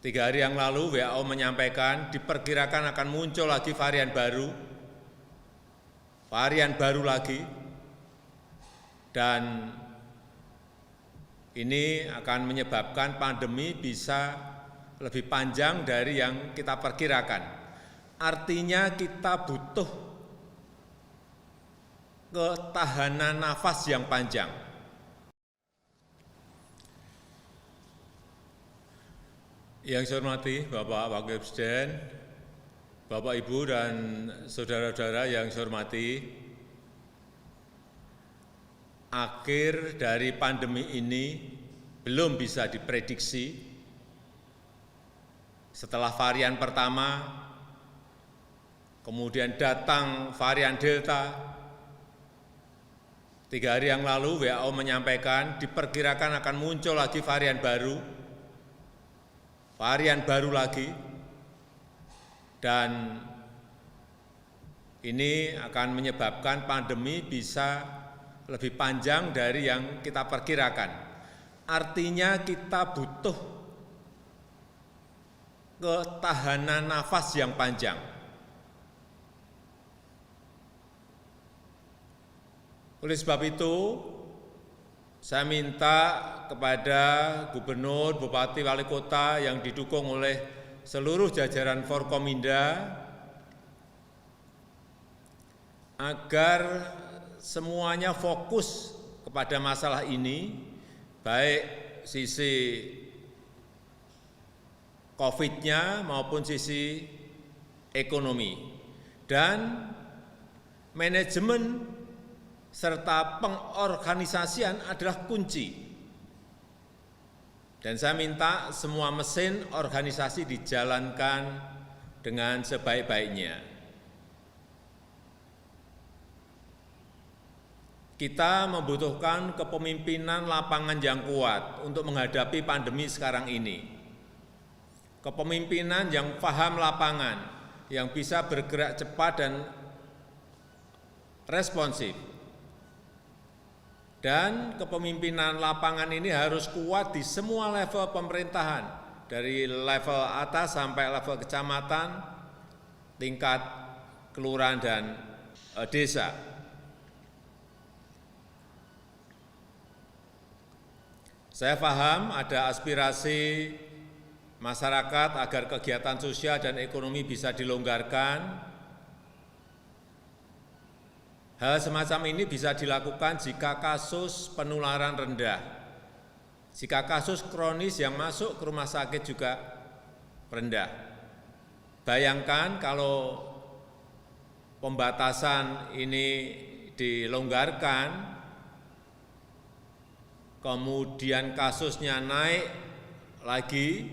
3 hari yang lalu WHO menyampaikan diperkirakan akan muncul lagi varian baru lagi, dan ini akan menyebabkan pandemi bisa lebih panjang dari yang kita perkirakan. Artinya kita butuh ketahanan nafas yang panjang. Yang saya hormati Bapak Wakil Presiden, Bapak Ibu dan saudara-saudara yang saya hormati, akhir dari pandemi ini belum bisa diprediksi. Setelah varian pertama, kemudian datang varian Delta. 3 hari yang lalu WHO menyampaikan diperkirakan akan muncul lagi varian baru lagi, dan ini akan menyebabkan pandemi bisa lebih panjang dari yang kita perkirakan. Artinya kita butuh ketahanan nafas yang panjang. Oleh sebab itu, saya minta kepada gubernur, bupati, wali kota yang didukung oleh seluruh jajaran Forkominda agar semuanya fokus kepada masalah ini, baik sisi COVID-nya maupun sisi ekonomi, dan manajemen serta pengorganisasian adalah kunci. Dan saya minta semua mesin organisasi dijalankan dengan sebaik-baiknya. Kita membutuhkan kepemimpinan lapangan yang kuat untuk menghadapi pandemi sekarang ini. Kepemimpinan yang paham lapangan, yang bisa bergerak cepat dan responsif. Dan kepemimpinan lapangan ini harus kuat di semua level pemerintahan, dari level atas sampai level kecamatan, tingkat kelurahan dan desa. Saya paham ada aspirasi masyarakat agar kegiatan sosial dan ekonomi bisa dilonggarkan. Hal semacam ini bisa dilakukan jika kasus penularan rendah, jika kasus kronis yang masuk ke rumah sakit juga rendah. Bayangkan kalau pembatasan ini dilonggarkan, kemudian kasusnya naik lagi,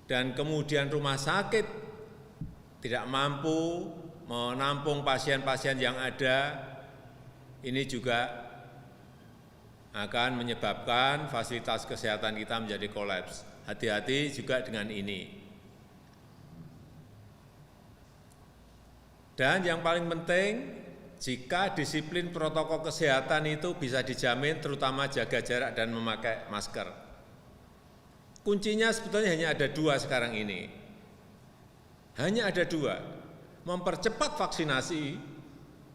dan kemudian rumah sakit tidak mampu menampung pasien-pasien yang ada, ini juga akan menyebabkan fasilitas kesehatan kita menjadi kolaps. Hati-hati juga dengan ini. Dan yang paling penting, jika disiplin protokol kesehatan itu bisa dijamin, terutama jaga jarak dan memakai masker. Kuncinya sebetulnya hanya ada 2 sekarang ini. Hanya ada 2. Mempercepat vaksinasi,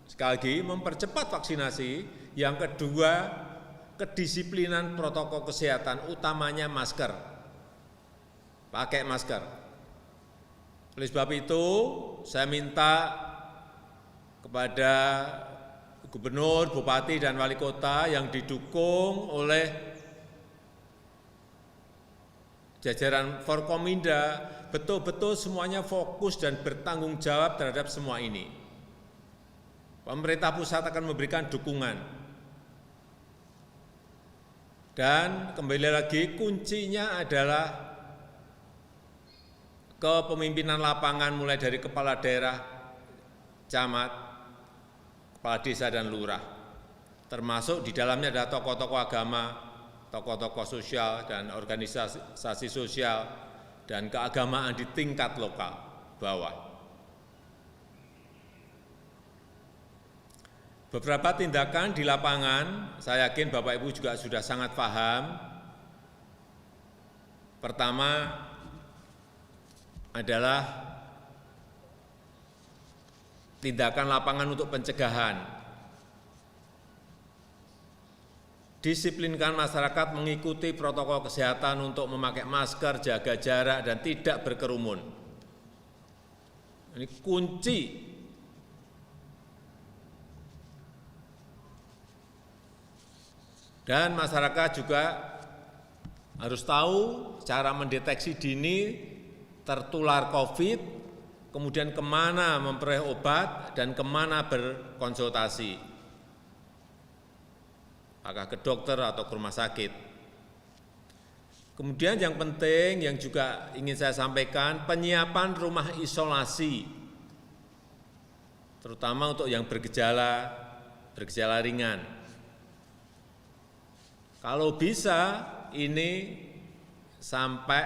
sekali lagi mempercepat vaksinasi. Yang kedua, kedisiplinan protokol kesehatan, utamanya masker, pakai masker. Oleh sebab itu, saya minta kepada gubernur, bupati, dan wali kota yang didukung oleh jajaran Forkominda, betul-betul semuanya fokus dan bertanggung jawab terhadap semua ini. Pemerintah pusat akan memberikan dukungan. Dan kembali lagi, kuncinya adalah kepemimpinan lapangan mulai dari kepala daerah, camat, kepala desa dan lurah. Termasuk di dalamnya ada tokoh-tokoh agama, tokoh-tokoh sosial dan organisasi sosial, dan keagamaan di tingkat lokal bawah. Beberapa tindakan di lapangan, saya yakin Bapak Ibu juga sudah sangat paham. Pertama, adalah tindakan lapangan untuk pencegahan. Disiplinkan masyarakat mengikuti protokol kesehatan untuk memakai masker, jaga jarak, dan tidak berkerumun. Ini kunci. Dan masyarakat juga harus tahu cara mendeteksi dini tertular COVID, kemudian kemana memperoleh obat dan kemana berkonsultasi. Apakah ke dokter atau ke rumah sakit. Kemudian yang penting yang juga ingin saya sampaikan, penyiapan rumah isolasi, terutama untuk yang bergejala ringan. Kalau bisa ini sampai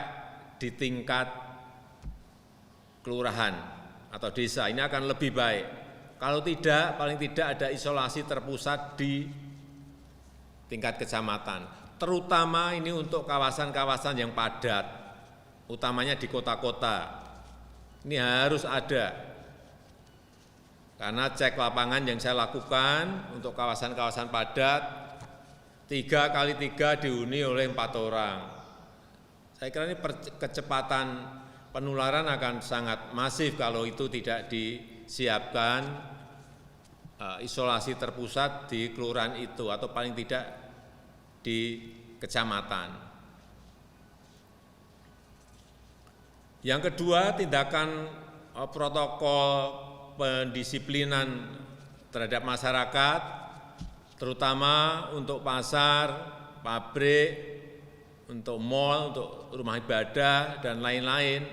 di tingkat kelurahan atau desa, ini akan lebih baik. Kalau tidak, paling tidak ada isolasi terpusat di tingkat kecamatan, terutama ini untuk kawasan-kawasan yang padat, utamanya di kota-kota. Ini harus ada, karena cek lapangan yang saya lakukan untuk kawasan-kawasan padat, 3x3 dihuni oleh 4 orang. Saya kira ini kecepatan penularan akan sangat masif kalau itu tidak disiapkan isolasi terpusat di kelurahan itu atau paling tidak di kecamatan. Yang kedua, tindakan protokol pendisiplinan terhadap masyarakat, terutama untuk pasar, pabrik, untuk mal, untuk rumah ibadah, dan lain-lain,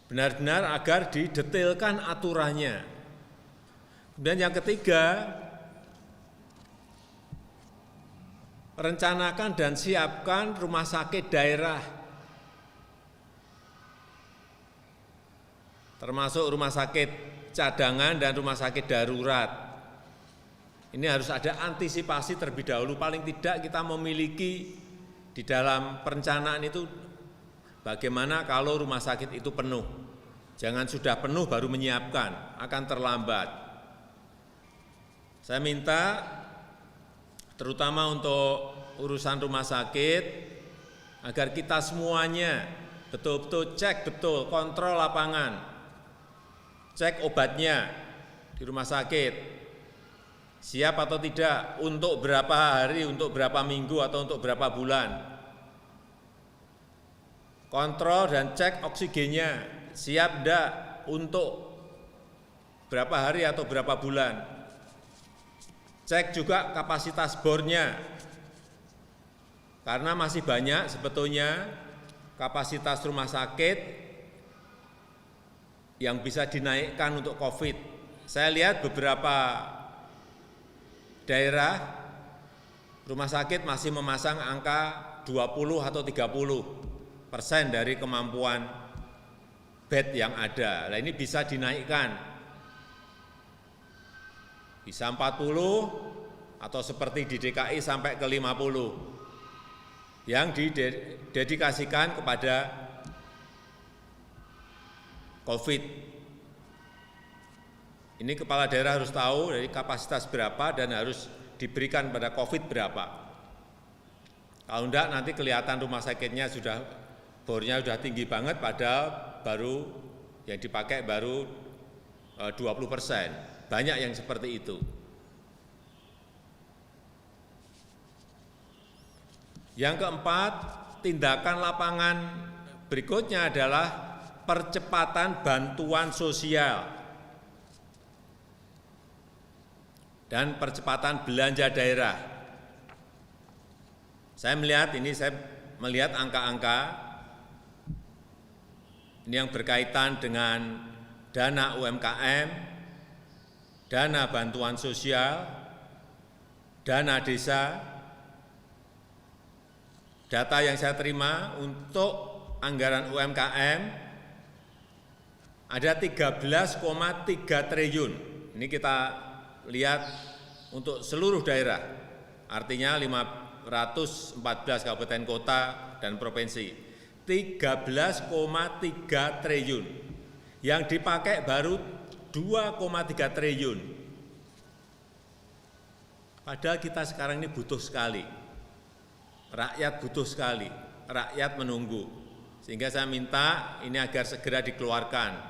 benar-benar agar didetailkan aturannya. Dan yang ketiga, rencanakan dan siapkan rumah sakit daerah, termasuk rumah sakit cadangan dan rumah sakit darurat. Ini harus ada antisipasi terlebih dahulu, paling tidak kita memiliki di dalam perencanaan itu bagaimana kalau rumah sakit itu penuh. Jangan sudah penuh baru menyiapkan, akan terlambat. Saya minta terutama untuk urusan rumah sakit agar kita semuanya betul-betul cek betul, kontrol lapangan, cek obatnya di rumah sakit, siap atau tidak, untuk berapa hari, untuk berapa minggu, atau untuk berapa bulan. Kontrol dan cek oksigennya, siap enggak untuk berapa hari atau berapa bulan. Cek juga kapasitas bornya, karena masih banyak sebetulnya kapasitas rumah sakit yang bisa dinaikkan untuk COVID. Saya lihat beberapa daerah rumah sakit masih memasang angka 20 atau 30% dari kemampuan bed yang ada. Nah, ini bisa dinaikkan, bisa 40 atau seperti di DKI sampai ke 50 yang didedikasikan kepada COVID. Ini kepala daerah harus tahu dari kapasitas berapa dan harus diberikan pada COVID berapa. Kalau enggak nanti kelihatan rumah sakitnya sudah bornya sudah tinggi banget, padahal baru yang dipakai baru 20%. Banyak yang seperti itu. Yang keempat, tindakan lapangan berikutnya adalah percepatan bantuan sosial dan percepatan belanja daerah. Saya melihat angka-angka ini yang berkaitan dengan dana UMKM, dana bantuan sosial, dana desa. Data yang saya terima untuk anggaran UMKM ada 13,3 triliun. Ini kita lihat untuk seluruh daerah, artinya 514 kabupaten kota dan provinsi. 13,3 triliun. Yang dipakai baru 2,3 triliun. Padahal kita sekarang ini butuh sekali. Rakyat butuh sekali. Rakyat menunggu. Sehingga saya minta ini agar segera dikeluarkan.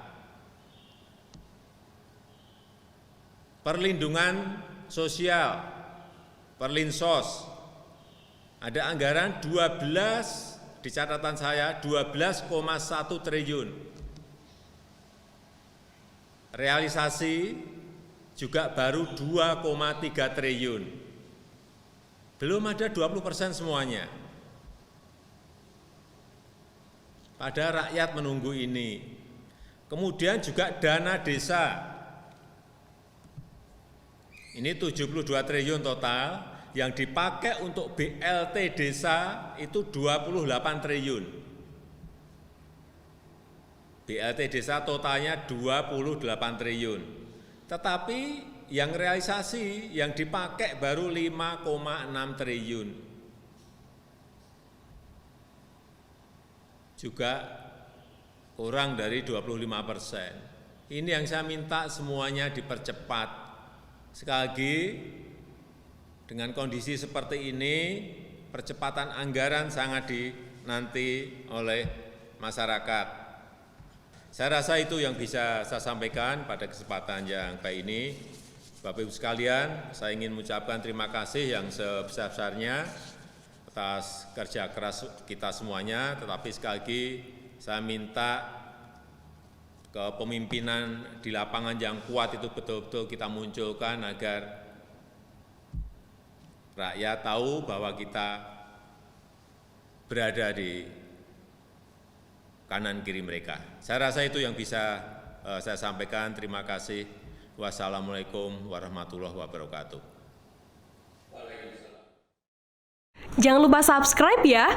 Perlindungan sosial, Perlinsos, ada anggaran 12, di catatan saya 12,1 triliun. Realisasi juga baru 2,3 triliun. Belum ada 20% semuanya. Pada rakyat menunggu ini. Kemudian juga dana desa. Ini 72 triliun total, yang dipakai untuk BLT desa itu 28 triliun. BLT desa totalnya 28 triliun. Tetapi yang realisasi, yang dipakai baru 5,6 triliun. Juga kurang dari 25%. Ini yang saya minta semuanya dipercepat. Sekali lagi, dengan kondisi seperti ini, percepatan anggaran sangat dinanti oleh masyarakat. Saya rasa itu yang bisa saya sampaikan pada kesempatan yang baik ini. Bapak Ibu sekalian, saya ingin mengucapkan terima kasih yang sebesar-besarnya atas kerja keras kita semuanya, tetapi sekali lagi saya minta kepemimpinan di lapangan yang kuat itu betul-betul kita munculkan agar rakyat tahu bahwa kita berada di kanan kiri mereka. Saya rasa itu yang bisa saya sampaikan. Terima kasih. Wassalamualaikum warahmatullahi wabarakatuh. Jangan lupa subscribe ya.